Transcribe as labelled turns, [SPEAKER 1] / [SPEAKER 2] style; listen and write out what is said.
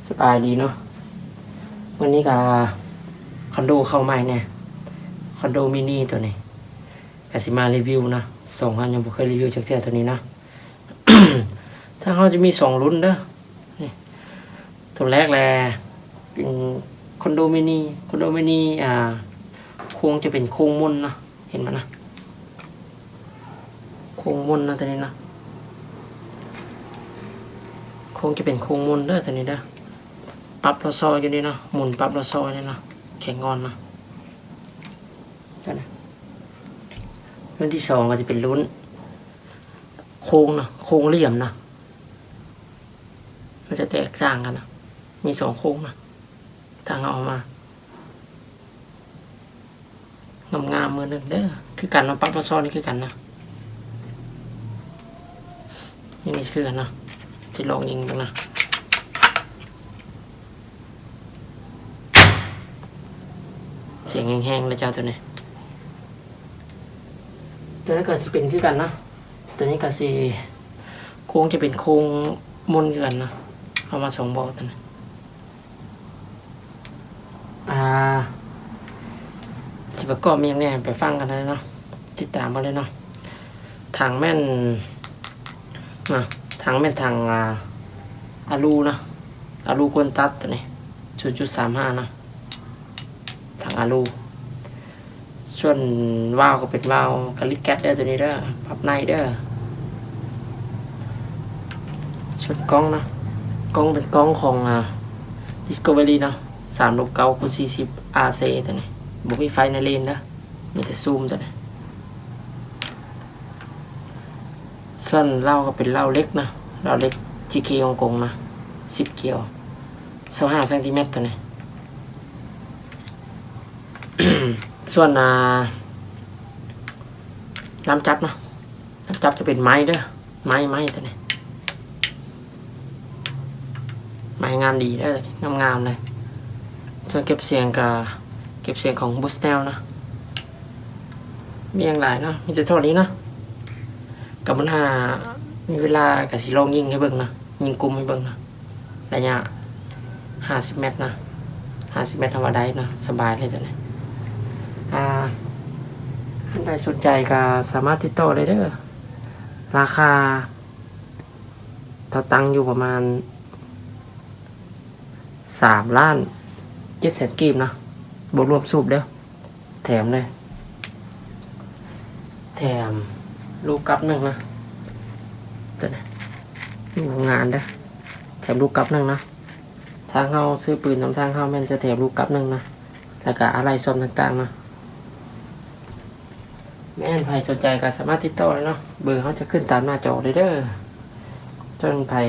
[SPEAKER 1] สบายดีเนาะวันนี้ก็คอนโดเข้าใหม่เนี่ยคอนโดมินิตัวนี้ก็สิมารีวิวนะส่งให้ยังบ่เคยรีวิวจากเทื่อตัวนี้นะ ถ้าเขาจะมี2รุ่นเด้อนี่ตัวแรกแลเป็นคอนโดมินิโค้งจะเป็นโค้งมุนนะเห็นมั้ยนะโค้งมุนนะตัวนี้นะโค้งจะเป็นโค้งมุนเด้อตัวนี้เด้อปรับรถซอยอยู่นี่นะหมุนปรับรถซอยนี่นะแข็งงอนนะกันนะรุ่นที่2ก็จะเป็นรุ่นโค้งนะโค้งเหลี่ยมนะมันจะแตกต่างกันนะมี2โค้งนะทางเอามางามๆมือหนึ่งเด้อคือกันนะปรับรถซอยนี่คือกันนะนี่คือกันนะจะลองยิงดูนะเสียงแห้งๆเลยเจ้าตัวนี้ตัวนี้ก็สิเป็นคือกันนะตัวนี้ก็สิโค้งจะเป็นโค้งมุนคือกันนะเอามา2บอกตัวนี้สิประกอบมีอย่างนี้ไปฟังกันเลยเนาะติดตามมาเลยเนาะทางแม่นนะทางแม่นทางอารูนะอารูกวนตัดตัวนี้ 0.35 นะทางอารูส่วนวาล์วก็เป็นวาล์วกาลิกแก๊สเด้อตัวนี้เด้อพับในเด้อส่วนกล้องนะกล้องเป็นกล้องของDiscovery นะ369x40 RC ตัวนี้บ่มีไฟในเลนนะมีแต่ซูมตัวนี้ส่วนเหล้าก็เป็นเหล้าเล็กนะเหล้าเล็ก GK ฮ่องกงนะ10เกียว25 ซมตัวนี้ ส่วนน้ำจับนะน้ำจับจะเป็นไม้เด้อไม้ตัวนี้ไม้งานดีเด้องามๆเลยส่วนเก็บเสียงกับเก็บเสียงของบูสเนลนะมีอย่างหลายเนาะมีแต่เท่านี้นะกับมันมีเวลากับสิลองยิงให้เบิ่งนะยิงกลุ่มให้เบิ่งนะระยะ50 เมตรนะ50 เมตรธรรมดานะสบายเลยตัวนี้ท่านใดสนใจก็สามารถติดต่อได้เด้อราคาตั้งอยู่ประมาณ3,700,000 กีบนะบวกรวมสูบเด้อแถมเลยแถมลูกกลับหนึ่งนะตัวนี้ลูกงานเด้อแถมลูกกลับหนึ่งนะทางเข้าซื้อปืนนำทางเข้าแม่นจะแถมลูกกลับหนึ่งนะแล้วก็อะไรซ่อมต่างๆนะแม่นใครสนใจก็สามารถติดต่อเลยเนาะเบอร์เขาจะขึ้นตามหน้าจอเลยเด้อจนใคร